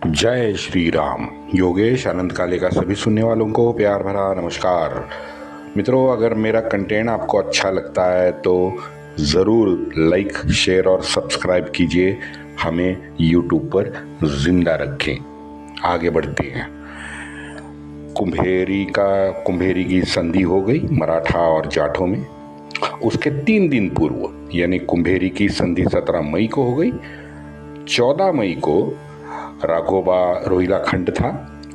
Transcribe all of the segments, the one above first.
जय श्री राम। योगेश आनंद काले का सभी सुनने वालों को प्यार भरा नमस्कार। मित्रों, अगर मेरा कंटेंट आपको अच्छा लगता है तो ज़रूर लाइक, शेयर और सब्सक्राइब कीजिए। हमें यूट्यूब पर जिंदा रखें। आगे बढ़ते हैं। कुंभेरी की संधि हो गई मराठा और जाटों में। उसके 3 दिन पूर्व यानी कुंभेरी की संधि 17 मई को हो गई। 14 मई को राघोबा रोहिलाखंड था।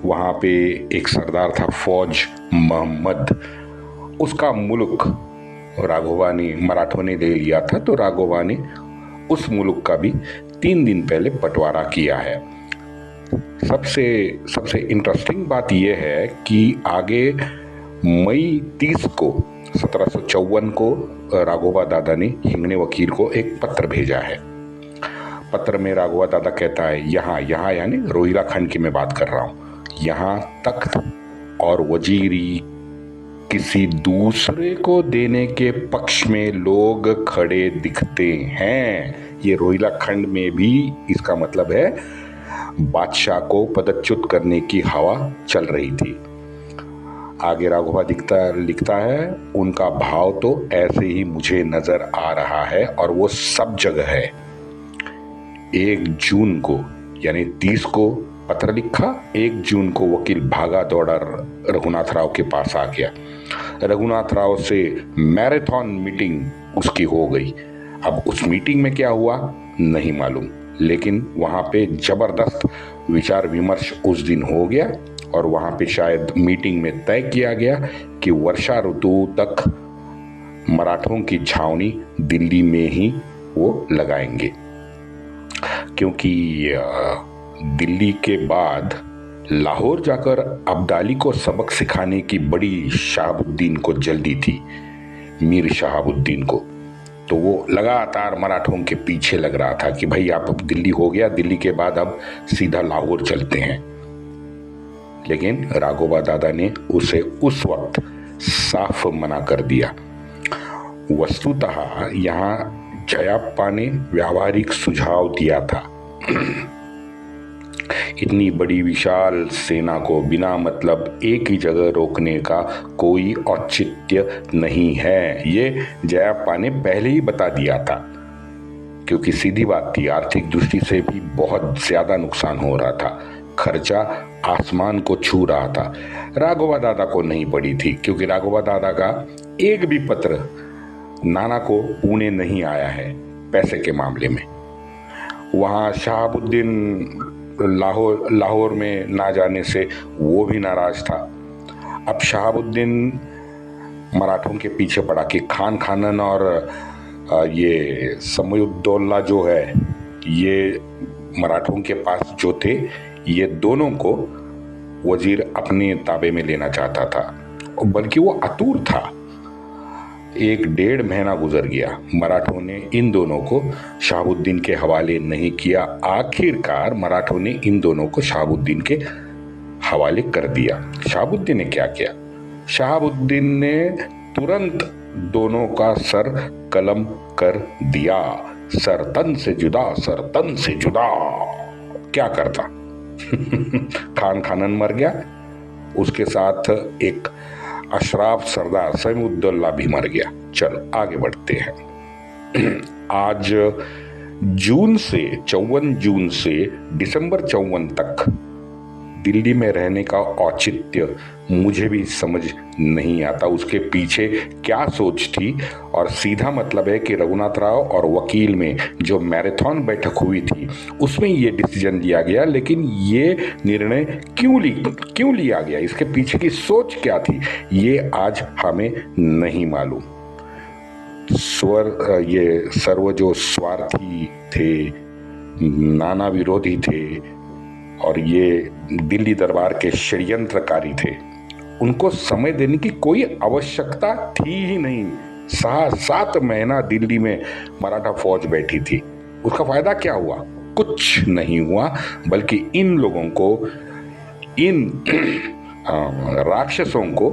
वहाँ पे एक सरदार था फौज मोहम्मद। उसका मुल्क राघोबा ने मराठों ने ले लिया था, तो राघोबा ने उस मुल्क का भी 3 दिन पहले बंटवारा किया है। सबसे इंटरेस्टिंग बात यह है कि आगे मई 30 को 1754 को राघोबा दादा ने हिंगणे वकील को एक पत्र भेजा है। पत्र में राघोबा दादा कहता है, यहाँ यानी रोहिलाखंड की मैं बात कर रहा हूँ, यहाँ तख्त और वजीरी किसी दूसरे को देने के पक्ष में लोग खड़े दिखते हैं। ये रोहिलाखंड में भी इसका मतलब है बादशाह को पदच्युत करने की हवा चल रही थी। आगे राघोबा लिखता है, उनका भाव तो ऐसे ही मुझे नजर आ रहा है और वो सब जगह है। 1 जून को यानी 30 को पत्र लिखा। 1 जून को वकील भागा दौड़ा रघुनाथ राव के पास आ गया। रघुनाथ राव से मैराथन मीटिंग उसकी हो गई। अब उस मीटिंग में क्या हुआ नहीं मालूम, लेकिन वहां पे जबरदस्त विचार विमर्श उस दिन हो गया और वहां पे शायद मीटिंग में तय किया गया कि वर्षा ऋतु तक मराठों की छावनी दिल्ली में ही वो लगाएंगे, क्योंकि दिल्ली के बाद लाहौर जाकर अब्दाली को सबक सिखाने की बड़ी शहाबुद्दीन को जल्दी थी, मीर शहाबुद्दीन को। तो वो लगातार मराठों के पीछे लग रहा था कि भाई आप अब दिल्ली हो गया, दिल्ली के बाद अब सीधा लाहौर चलते हैं। लेकिन राघोबा दादा ने उसे उस वक्त साफ मना कर दिया। वस्तुतः यहाँ जयाप्पा ने व्यावहारिक सुझाव दिया था। इतनी बड़ी विशाल सेना को बिना मतलब एक ही जगह रोकने का कोई औचित्य नहीं है। ये जयाप्पा ने पहले ही बता दिया था, क्योंकि सीधी बात थी, आर्थिक दृष्टि से भी बहुत ज्यादा नुकसान हो रहा था, खर्चा आसमान को छू रहा था। राघोबा दादा को नहीं पड़ी थी, क्योंकि राघोबा दादा का एक भी पत्र नाना को पुणे नहीं आया है पैसे के मामले में। वहाँ शहाबुद्दीन लाहौर में ना जाने से वो भी नाराज था। अब शहाबुद्दीन मराठों के पीछे पड़ा कि खान खानन और ये समयुद्दौला जो है, ये मराठों के पास जो थे, ये दोनों को वजीर अपने ताबे में लेना चाहता था, बल्कि वो आतुर था। 1-1.5 महीना गुजर गया, मराठों ने इन दोनों को शहाबुद्दीन के हवाले नहीं किया। आखिरकार मराठों ने इन दोनों को शहाबुद्दीन के हवाले कर दिया। शहाबुद्दीन ने क्या किया? शहाबुद्दीन ने तुरंत दोनों का सर कलम कर दिया। सर तन से जुदा, सर तन से जुदा। क्या करता? खान खानन मर गया, उसके साथ एक अशराफ सरदार समयुद्दौला भी मर गया। चलो आगे बढ़ते हैं। आज 54 जून से दिसंबर 54 तक दिल्ली में रहने का औचित्य मुझे भी समझ नहीं आता, उसके पीछे क्या सोच थी। और सीधा मतलब है कि रघुनाथ राव और वकील में जो मैराथन बैठक हुई थी उसमें ये डिसीजन लिया गया, लेकिन ये निर्णय क्यों लिया गया, इसके पीछे की सोच क्या थी, ये आज हमें नहीं मालूम। ये सर्व जो स्वार्थी थे, नाना विरोधी थे और ये दिल्ली दरबार के षड्यंत्रकारी थे, उनको समय देने की कोई आवश्यकता थी ही नहीं। 7 महीना दिल्ली में मराठा फौज बैठी थी, उसका फायदा क्या हुआ? कुछ नहीं हुआ, बल्कि इन लोगों को, इन राक्षसों को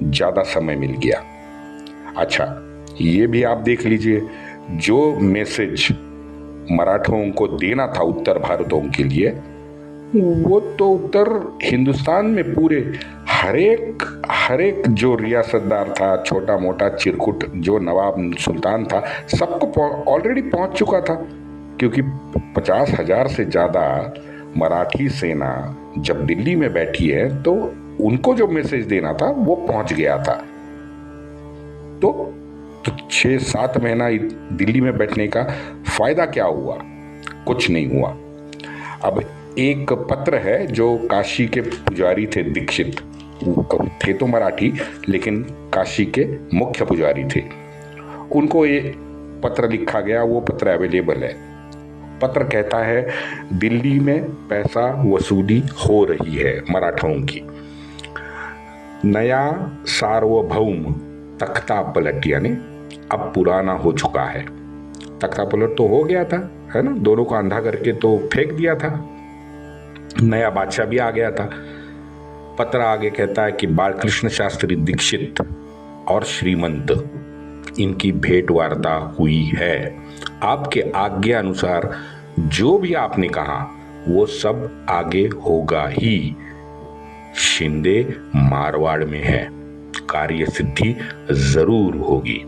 ज्यादा समय मिल गया। अच्छा, ये भी आप देख लीजिए, जो मैसेज मराठों को देना था उत्तर भारतों के लिए, वो तो उत्तर हिंदुस्तान में पूरे हर एक जो रियासतदार था, छोटा मोटा चिरकुट जो नवाब सुल्तान था, सबको ऑलरेडी पहुंच चुका था, क्योंकि 50,000 से ज़्यादा मराठी सेना जब दिल्ली में बैठी है तो उनको जो मैसेज देना था वो पहुंच गया था। तो 6-7 महीना दिल्ली में बैठने का फायदा क्या हुआ? कुछ नहीं हुआ। अब एक पत्र है जो काशी के पुजारी थे, दीक्षित थे तो मराठी, लेकिन काशी के मुख्य पुजारी थे, उनको ये पत्र लिखा गया। वो पत्र अवेलेबल है। पत्र कहता है दिल्ली में पैसा वसूली हो रही है मराठों की। नया सार्वभौम तख्ता पलट, यानी अब पुराना हो चुका है। तख्ता पलट तो हो गया था, है ना, दोनों को अंधा करके तो फेंक दिया था। नया बादशाह भी आ गया था। पत्र आगे कहता है कि बालकृष्ण शास्त्री दीक्षित और श्रीमंत, इनकी भेंट वार्ता हुई है। आपके आज्ञा अनुसार जो भी आपने कहा वो सब आगे होगा ही। शिंदे मारवाड़ में है, कार्य सिद्धि जरूर होगी।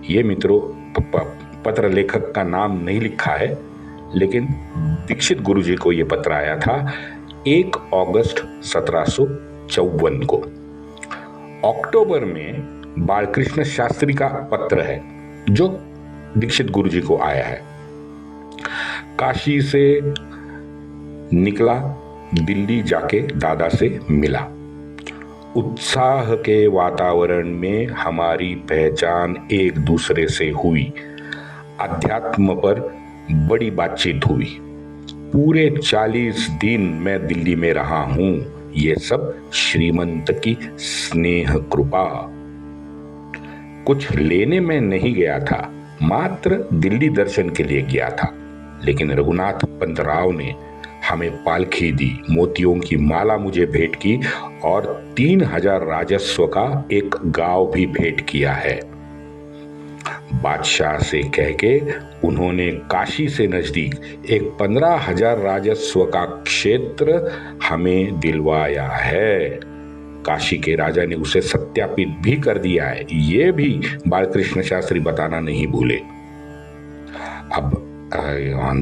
ये मित्रों, पत्र लेखक का नाम नहीं लिखा है, लेकिन दीक्षित गुरुजी को यह पत्र आया था 1 अगस्त 1754 को। अक्टूबर में बालकृष्ण शास्त्री का पत्र है जो दीक्षित गुरुजी को आया है। काशी से निकला, दिल्ली जाके दादा से मिला। उत्साह के वातावरण में हमारी पहचान एक दूसरे से हुई। अध्यात्म पर बड़ी बातचीत हुई। पूरे 40 दिन मैं दिल्ली में रहा हूं। ये सब श्रीमंत की स्नेह कृपा। कुछ लेने में नहीं गया था, मात्र दिल्ली दर्शन के लिए गया था। लेकिन रघुनाथ पंत राव ने हमें पालखी दी, मोतियों की माला मुझे भेंट की और 3000 राजस्व का एक गांव भी भेंट किया है। बादशाह से कह के उन्होंने काशी से नजदीक एक 15,000 राजस्व का क्षेत्र हमें दिलवाया है। काशी के राजा ने उसे सत्यापित भी कर दिया है, ये भी बालकृष्ण शास्त्री बताना नहीं भूले। अब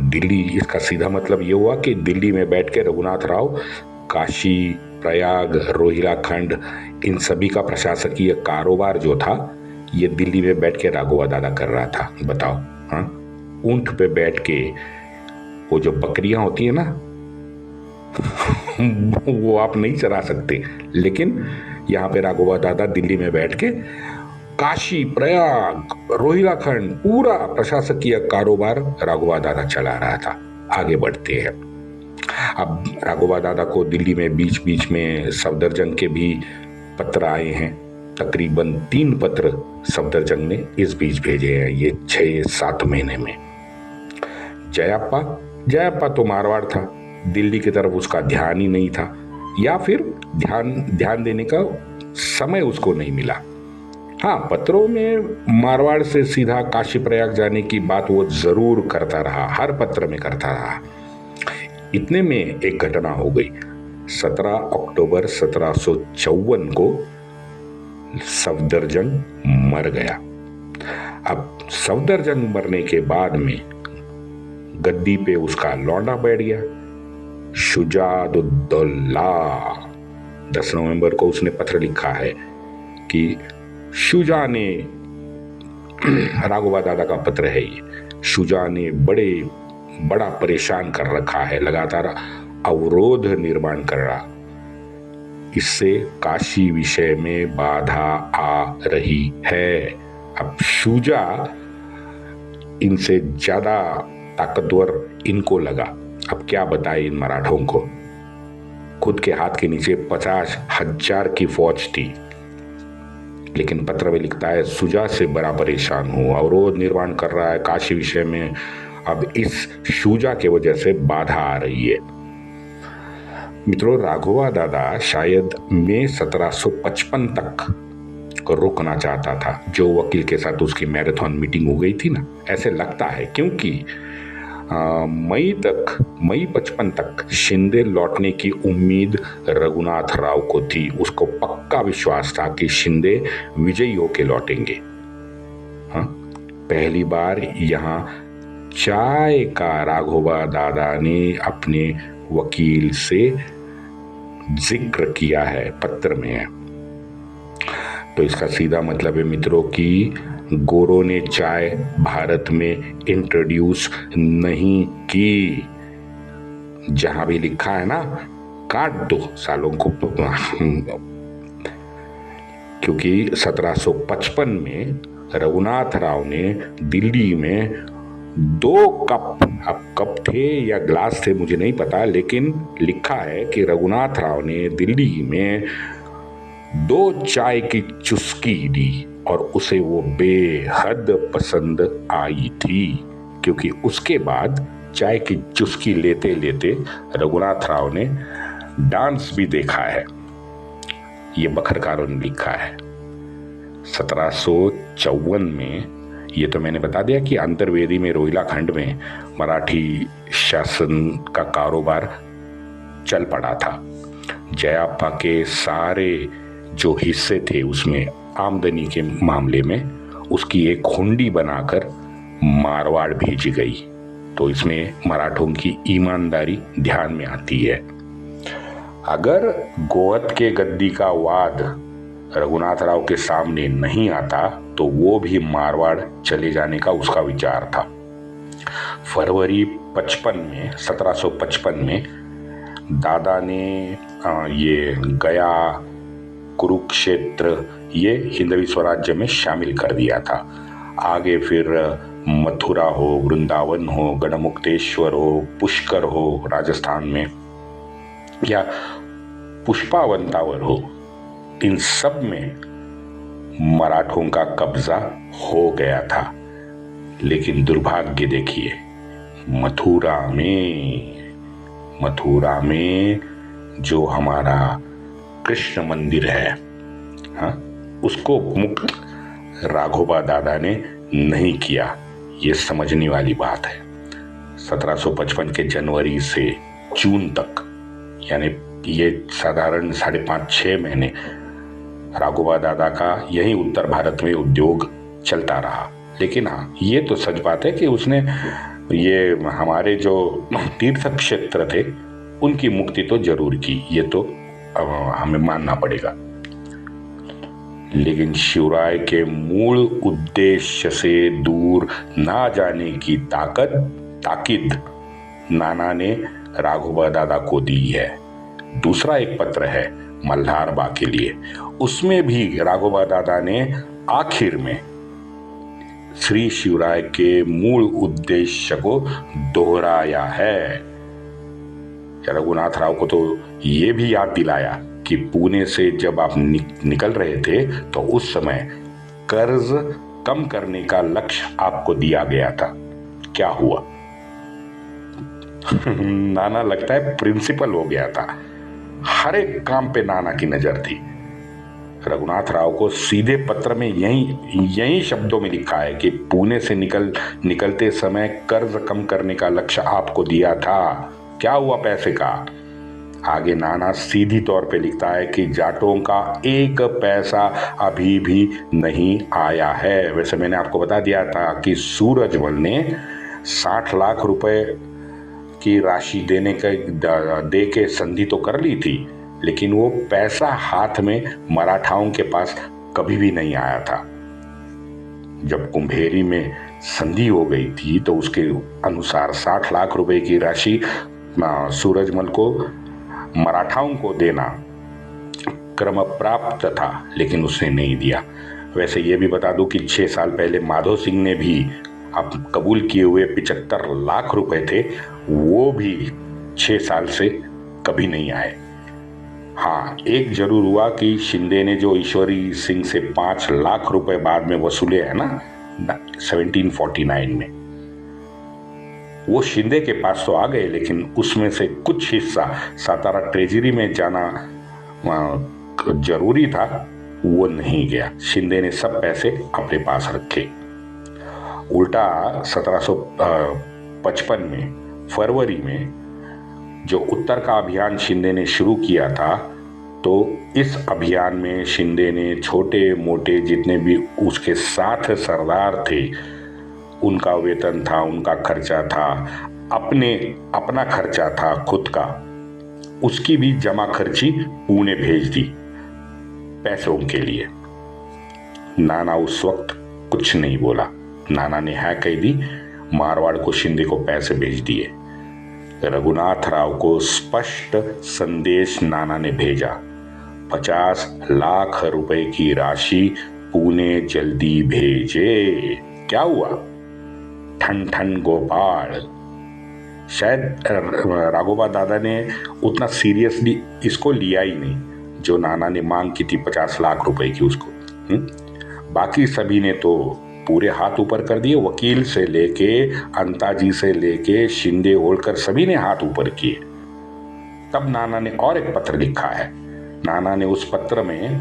दिल्ली, इसका सीधा मतलब ये हुआ कि दिल्ली में बैठ के रघुनाथ राव काशी, प्रयाग, रोहिलाखंड, इन सभी का प्रशासकीय कारोबार जो था ये दिल्ली में बैठ के राघोबा दादा कर रहा था। बताओ, हाँ, ऊंट पे बैठ के, वो जो बकरियां होती है ना वो आप नहीं चरा सकते, लेकिन यहाँ पे राघोबा दादा दिल्ली में बैठ के काशी, प्रयाग, रोहिलाखंड पूरा प्रशासकीय कारोबार राघोबा दादा चला रहा था। आगे बढ़ते हैं। अब राघोबा दादा को दिल्ली में बीच बीच में सफदरजंग के भी पत्र आए हैं। तकरीबन 3 पत्र सफदरजंग ने इस बीच भेजे हैं, ये 6-7 महीने में। जयाप्पा तो मारवाड़ था, दिल्ली की तरफ उसका ध्यान ही नहीं था, या फिर ध्यान देने का समय उसको नहीं मिला। हाँ, पत्रों में मारवाड़ से सीधा काशी प्रयाग जाने की बात वो जरूर करता रहा, हर पत्र में करता रहा। इतने में एक घटना हो गई। 17 अक्टूबर 1754 को सफदरजंग मर गया। अब सफदरजंग मरने के बाद में गद्दी पे उसका लौंडा बैठ गया, शुजाउद्दौला। 10 नवंबर को उसने पत्र लिखा है कि शुजा ने, राघोबा दादा का पत्र है ये, शुजा ने बड़ा परेशान कर रखा है, लगातार अवरोध निर्माण कर रहा, इससे काशी विषय में बाधा आ रही है। अब शुजा इनसे ज्यादा ताकतवर इनको लगा। अब क्या बताए इन मराठों को, खुद के हाथ के नीचे 50,000 की फौज थी, लेकिन पत्र में लिखता है शुजा से बड़ा परेशान हूं, अवरोध निर्माण कर रहा है काशी विषय में। अब इस शुजा के वजह से बाधा आ रही है। मित्रों, राघोबा दादा शायद मई 1755 तक रुकना चाहता था, जो वकील के साथ उसकी मैराथन मीटिंग हो गई थी ना, ऐसे लगता है, क्योंकि मई 55 तक शिंदे लौटने की उम्मीद रघुनाथ राव को थी। उसको पक्का विश्वास था कि शिंदे विजयी होके लौटेंगे। हाँ, पहली बार यहाँ चाय का राघोबा दादा ने अपने वकील से जिक्र किया है, पत्र में है। तो इसका सीधा मतलब है मित्रों कि गोरों ने चाय भारत में इंट्रोड्यूस नहीं की। जहां भी लिखा है ना, काट दो सालों को, क्योंकि 1755 में रघुनाथ राव ने दिल्ली में 2 कप, अब कप थे या ग्लास थे मुझे नहीं पता, लेकिन लिखा है कि रघुनाथ राव ने दिल्ली में 2 चाय की चुस्की दी और उसे वो बेहद पसंद आई थी, क्योंकि उसके बाद चाय की चुस्की लेते लेते रघुनाथ राव ने डांस भी देखा है। ये बखरकारों ने लिखा है। 1754 में, ये तो मैंने बता दिया कि अंतर्वेदी में रोहिला खंड में मराठी शासन का कारोबार चल पड़ा था। जयाप्पा के सारे जो हिस्से थे उसमें आमदनी के मामले में उसकी एक हुंडी बनाकर मारवाड़ भेजी गई। तो इसमें मराठों की ईमानदारी ध्यान में आती है। अगर गोहद के गद्दी का वाद रघुनाथ राव के सामने नहीं आता तो वो भी मारवाड़ चले जाने का उसका विचार था। फरवरी 1755 में दादा ने ये गया, कुरुक्षेत्र ये हिंदवी स्वराज्य में शामिल कर दिया था। आगे फिर मथुरा हो, वृंदावन हो, गढ़मुक्तेश्वर हो, पुष्कर हो राजस्थान में, या पुष्पावंतावर हो, इन सब में मराठों का कब्जा हो गया था। लेकिन दुर्भाग्य देखिए, मथुरा में जो हमारा कृष्ण मंदिर है, हाँ, उसको मुक्त राघोबा दादा ने नहीं किया। ये समझने वाली बात है। 1755 के जनवरी से जून तक, यानी ये साधारण 5.5-6 महीने राघोबा दादा का यही उत्तर भारत में उद्योग चलता रहा। लेकिन हाँ, ये तो सच बात है कि उसने ये हमारे जो तीर्थ क्षेत्र थे उनकी मुक्ति तो जरूर की, ये तो हमें मानना पड़ेगा। लेकिन शिवराय के मूल उद्देश्य से दूर ना जाने की ताकीद नाना ने राघोबा दादा को दी है। दूसरा एक पत्र है मल्हार बा के लिए, उसमें भी राघोबा दादा ने आखिर में श्री शिवराय के मूल उद्देश्य को दोहराया है। रघुनाथ राव को तो ये भी याद दिलाया कि पुणे से जब आप निकल रहे थे तो उस समय कर्ज कम करने का लक्ष्य आपको दिया गया था। क्या हुआ? नाना लगता है प्रिंसिपल हो गया था। हर एक काम पे नाना की नजर थी। रघुनाथ राव को सीधे पत्र में यही शब्दों में लिखा है कि पुणे से निकलते समय कर्ज कम करने का लक्ष्य आपको दिया था। क्या हुआ पैसे का? आगे नाना सीधी तौर पे लिखता है कि जाटों का 1 पैसा अभी भी नहीं आया है। वैसे मैंने आपको बता दिया था कि सूरजमल ने 60 लाख रुपए की राशि दे के संधि तो कर ली थी, लेकिन वो पैसा हाथ में मराठाओं के पास कभी भी नहीं आया था। जब कुंभेरी में संधि हो गई थी तो उसके अनुसार 60 लाख रुपए की राशि सूरजमल को मराठाओं को देना क्रम प्राप्त था, लेकिन उसने नहीं दिया। वैसे ये भी बता दूं कि 6 साल पहले माधो सिंह ने भी अब कबूल किए हुए 75 लाख रुपए थे, वो भी 6 साल से कभी नहीं आए। हाँ, एक जरूर हुआ कि शिंदे ने जो ईश्वरी सिंह से 5 लाख रुपए बाद में वसूले हैं ना 1749 में, वो शिंदे के पास तो आ गए, लेकिन उसमें से कुछ हिस्सा सातारा ट्रेजरी में जाना जरूरी था, वो नहीं गया। शिंदे ने सब पैसे अपने पास रखे। उल्टा 1855 में फरवरी में जो उत्तर का अभियान शिंदे ने शुरू किया था, तो इस अभियान में शिंदे ने छोटे मोटे जितने भी उसके साथ सरदार थे, उनका वेतन था, उनका खर्चा था, अपना खर्चा था खुद का, उसकी भी जमा खर्ची पुणे भेज दी पैसों के लिए। नाना उस वक्त कुछ नहीं बोला। नाना ने हाँ कह दी, मारवाड़ को शिंदे को पैसे भेज दिए। रघुनाथ राव को स्पष्ट संदेश नाना ने भेजा, 50 लाख रुपए की राशि पुणे जल्दी भेजे। क्या हुआ? ठन ठन गोपाल। शायद राघोबा दादा ने उतना सीरियसली इसको लिया ही नहीं जो नाना ने मांग की थी 50 लाख रुपए की उसको। बाकी सभी ने तो पूरे हाथ ऊपर कर दिए, वकील से लेके अंताजी से लेके शिंदे होलकर सभी ने हाथ ऊपर किए। तब नाना ने और एक पत्र लिखा है। नाना ने उस पत्र में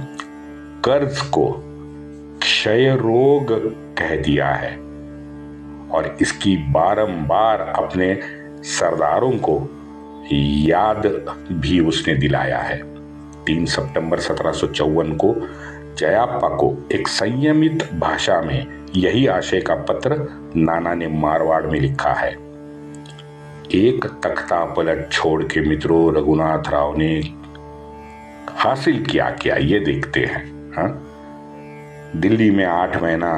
कर्ज को क्षय रोग कह दिया है और इसकी बारंबार अपने सरदारों को याद भी उसने दिलाया है। 3 सितंबर 1754 को जयाप्पा को एक संयमित भाषा में यही आशय का पत्र नाना ने मारवाड़ में लिखा है। एक तख्ता पलट छोड़ के मित्रों रघुनाथ राव ने हासिल किया क्या, ये देखते हैं। हाँ, दिल्ली में 8 महीना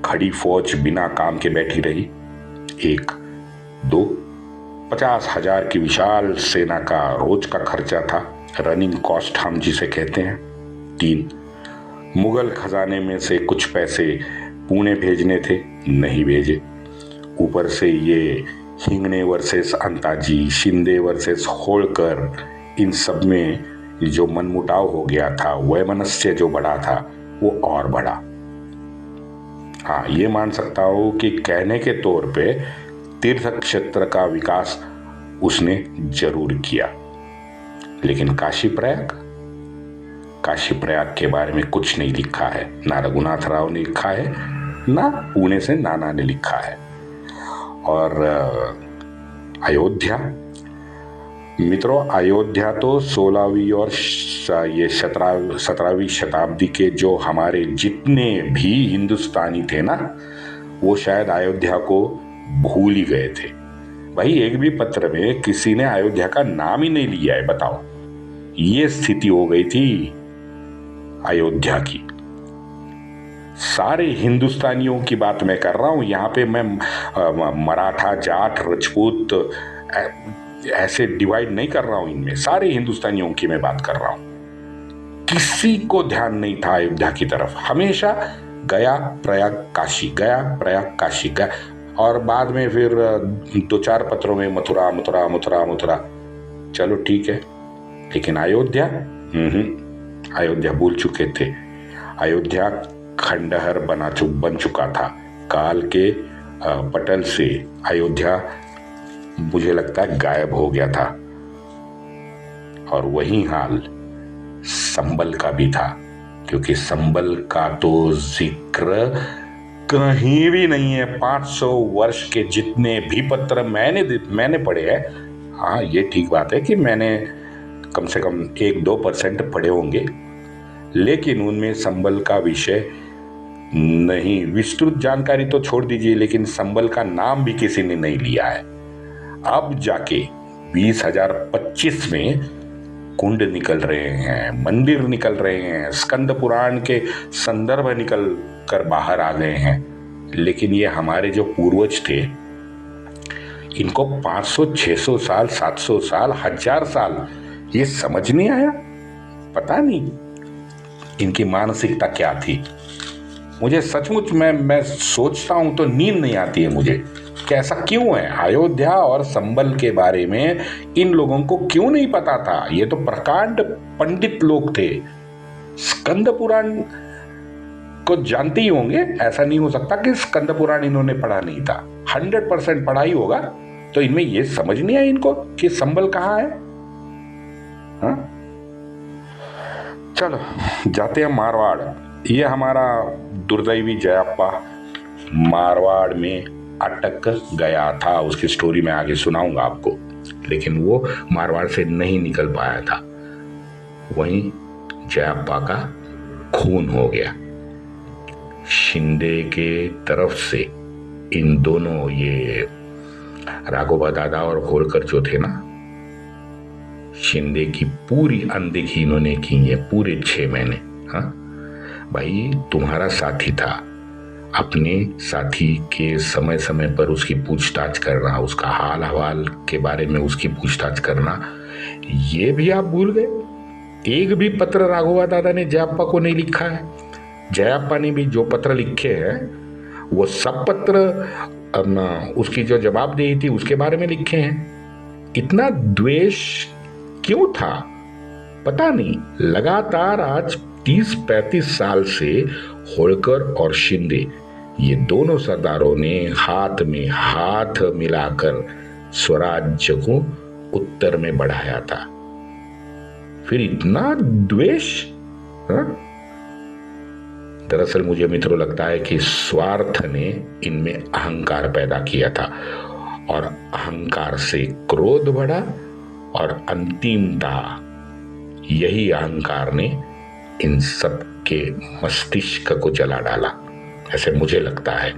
खड़ी फौज बिना काम के बैठी रही। 1, 2, 50,000 की विशाल सेना का रोज का खर्चा था, रनिंग कॉस्ट हम जिसे कहते हैं। 3, मुगल खजाने में से कुछ पैसे पुणे भेजने थे, नहीं भेजे। ऊपर से ये हिंगणे वर्सेस अंताजी, शिंदे वर्सेस होलकर, इन सब में जो मनमुटाव हो गया था, वैमनस्य जो बढ़ा था, वो और बढ़ा। हाँ, ये मान सकता हूं कि कहने के तौर पे तीर्थ क्षेत्र का विकास उसने जरूर किया, लेकिन काशी प्रयाग के बारे में कुछ नहीं लिखा है। ना रघुनाथ राव ने लिखा है, ना पुणे से नाना ने लिखा है। और अयोध्या मित्रों, अयोध्या तो 16वीं और ये 17वीं शताब्दी के जो हमारे जितने भी हिंदुस्तानी थे ना, वो शायद अयोध्या को भूल ही गए थे। भाई, एक भी पत्र में किसी ने अयोध्या का नाम ही नहीं लिया है, बताओ। ये स्थिति हो गई थी अयोध्या की। सारे हिंदुस्तानियों की बात मैं कर रहा हूं, यहां पे मैं मराठा, जाट, राजपूत ऐसे डिवाइड नहीं कर रहा हूं। इनमें सारे हिंदुस्तानियों की मैं बात कर रहा हूं। किसी को ध्यान नहीं था अयोध्या की तरफ। हमेशा गया प्रयाग काशी, गया प्रयाग काशी, गया। और बाद में फिर 2-4 पत्रों में मथुरा मथुरा मथुरा मथुरा। चलो ठीक है, लेकिन अयोध्या अयोध्या भूल चुके थे। अयोध्या खंडहर बन चुका था। काल के पटल से अयोध्या मुझे लगता है गायब हो गया था। और वही हाल संबल का भी था, क्योंकि संबल का तो जिक्र कहीं भी नहीं है। 500 वर्ष के जितने भी पत्र मैंने पढ़े हैं, हाँ ये ठीक बात है कि मैंने कम से कम 1-2% पढ़े होंगे, लेकिन उनमें संबल का विषय नहीं, विस्तृत जानकारी तो छोड़ दीजिए, लेकिन संबल का नाम भी किसी ने नहीं लिया है। अब जाके 2025 में कुंड निकल रहे हैं, मंदिर निकल रहे हैं, स्कंद पुराण के संदर्भ निकल कर बाहर आ गए हैं। लेकिन ये हमारे जो पूर्वज थे, इनको 500, 600 साल, 700 साल, 1000 साल ये समझ नहीं आया। पता नहीं इनकी मानसिकता क्या थी। मुझे सचमुच मैं सोचता हूं तो नींद नहीं आती है मुझे कि ऐसा क्यों है। अयोध्या और संबल के बारे में इन लोगों को क्यों नहीं पता था। ये तो प्रकांड पंडित लोग थे, स्कंद पुराण को जानते ही होंगे। ऐसा नहीं हो सकता कि स्कंद पुराण इन्होंने पढ़ा नहीं था। 100% पढ़ा ही होगा। तो इनमें ये समझ नहीं आया इनको कि संबल कहाँ है। हाँ? चलो जाते हैं मारवाड़। ये हमारा दुर्दैवी जयाप्पा मारवाड़ में अटक गया था। उसकी स्टोरी मैं आगे सुनाऊंगा आपको, लेकिन वो मारवाड़ से नहीं निकल पाया था। वहीं जयाप्पा का खून हो गया। शिंदे के तरफ से इन दोनों, ये राघोबा दादा और होलकर जो थे ना, शिंदे की पूरी अनदेखी इन्होंने की है पूरे 6 महीने। हाँ भाई, तुम्हारा साथी था, अपने साथी के समय समय पर उसकी पूछताछ करना, उसका हाल हवाल के बारे में उसकी पूछताछ करना, ये भी आप भूल गए। एक भी पत्र राघोबा दादा ने जयाप्पा को नहीं लिखा है। जयाप्पा ने भी जो पत्र लिखे हैं वो सब पत्र उसकी जो जवाबदेही थी उसके बारे में लिखे हैं। इतना द्वेष क्यों था पता नहीं। लगातार आज 30-35 साल से होलकर और शिंदे, ये दोनों सरदारों ने हाथ में हाथ मिलाकर स्वराज्य को उत्तर में बढ़ाया था। फिर इतना द्वेष? दरअसल मुझे मित्रों लगता है कि स्वार्थ ने इनमें अहंकार पैदा किया था, और अहंकार से क्रोध बढ़ा, और अंतिमतः यही अहंकार ने इन सब के मस्तिष्क को जला डाला, ऐसे मुझे लगता है।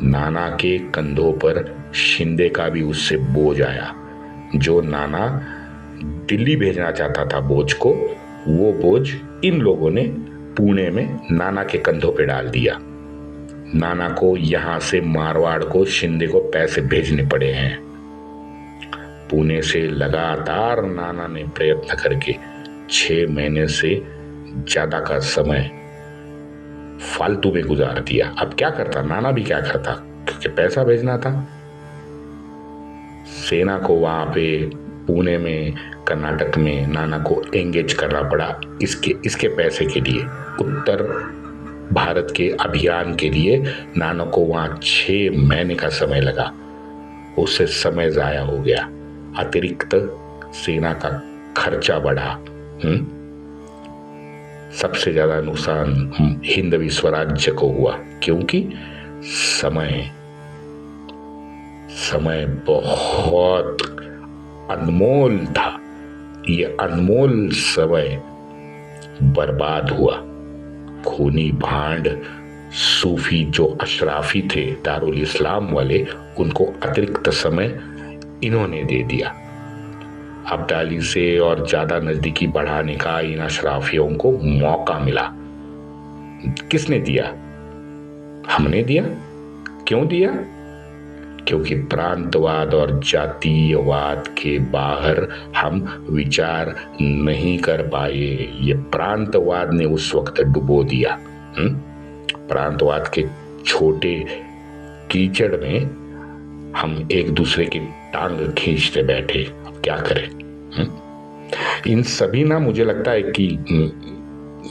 नाना के कंधों पर शिंदे का भी उससे बोझ आया। जो नाना दिल्ली भेजना चाहता था बोझ को, वो बोझ इन लोगों ने पुणे में नाना के कंधों पे डाल दिया। नाना को यहां से मारवाड़ को शिंदे को पैसे भेजने पड़े हैं। पुणे से लगातार नाना ने प्रयत्न करके 6 महीने से ज्यादा का समय फालतू में गुजार दिया। अब क्या करता, नाना भी क्या करता, क्योंकि पैसा भेजना था। सेना को वहां पे पुणे में, कर्नाटक में नाना को एंगेज करना पड़ा इसके पैसे के लिए। उत्तर भारत के अभियान के लिए नाना को वहां 6 महीने का समय लगा। उससे समय जाया हो गया। अतिरिक्त सेना का खर्चा बढ़ा। सबसे ज्यादा नुकसान हिंदवी स्वराज्य को हुआ, क्योंकि समय बहुत अनमोल था। ये अनमोल समय बर्बाद हुआ। खूनी भांड सूफी जो अशराफी थे दारुल इस्लाम वाले, उनको अतिरिक्त समय इन्होंने दे दिया। अब्दाली से और ज्यादा नजदीकी बढ़ाने का इन अशराफियों को मौका मिला। किसने दिया? हमने दिया। क्यों दिया? क्योंकि प्रांतवाद और जातीयवाद के बाहर हम विचार नहीं कर पाए। ये प्रांतवाद ने उस वक्त डुबो दिया। प्रांतवाद के छोटे कीचड़ में हम एक दूसरे की टांग खींचते बैठे। अब क्या करें? इन सभी ना, मुझे लगता है कि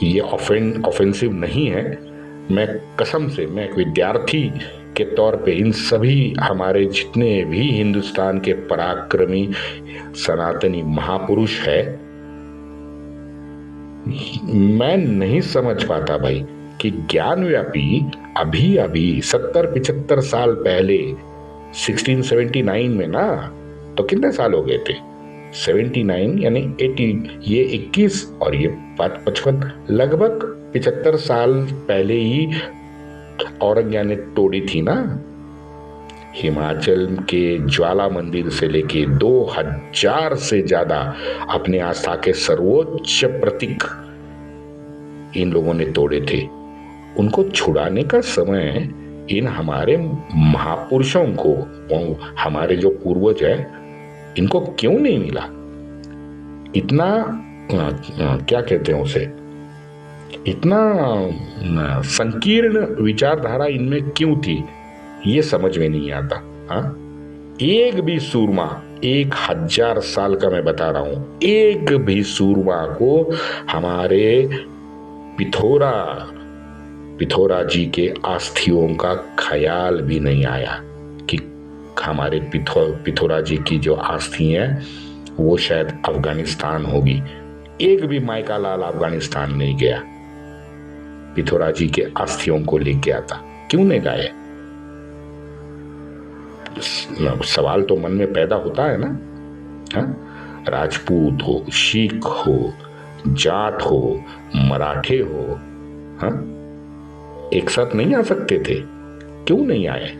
ये ऑफेंसिव नहीं है। मैं कसम से, मैं एक विद्यार्थी के तौर पे इन सभी हमारे जितने भी हिंदुस्तान के पराक्रमी सनातनी महापुरुष है, मैं नहीं समझ पाता भाई कि ज्ञानव्यापी अभी 70-75 साल पहले 1679 में ना, तो कितने साल हो गए थे? 79 यानी 80, ये 21 और ये 55, लगभग 75 साल पहले ही औरंगजेब ने तोड़ी थी ना। हिमाचल के ज्वाला मंदिर से लेके 2000 से ज्यादा अपने आस्था के सर्वोच्च प्रतीक इन लोगों ने तोड़े थे। उनको छुड़ाने का समय इन हमारे महापुरुषों को, हमारे जो पूर्वज है, इनको क्यों नहीं मिला? इतना क्या कहते हैं उसे, इतना संकीर्ण विचारधारा इनमें क्यों थी, ये समझ में नहीं आता। एक भी सूरमा, 1000 साल का मैं बता रहा हूं, एक भी सूरमा को हमारे पिथौरा जी के अस्थियों का ख्याल भी नहीं आया कि हमारे पिथौरा जी की जो अस्थि है वो शायद अफगानिस्तान होगी। एक भी माइका लाल अफगानिस्तान नहीं गया, पिथौरा जी के अस्थियों को लेके आता। क्यों नहीं गए? सवाल तो मन में पैदा होता है ना। हाँ, राजपूत हो, सिख हो, जाट हो, मराठे हो, हाँ, एक साथ नहीं आ सकते थे? क्यों नहीं आए?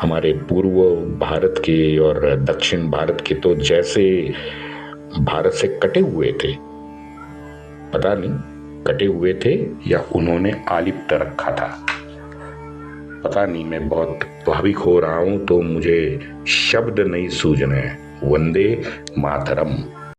हमारे पूर्व भारत के और दक्षिण भारत के तो जैसे भारत से कटे हुए थे, पता नहीं कटे हुए थे या उन्होंने आलिप्त रखा था, पता नहीं। मैं बहुत भावुक हो रहा हूं तो मुझे शब्द नहीं सूझ रहे हैं। वंदे मातरम।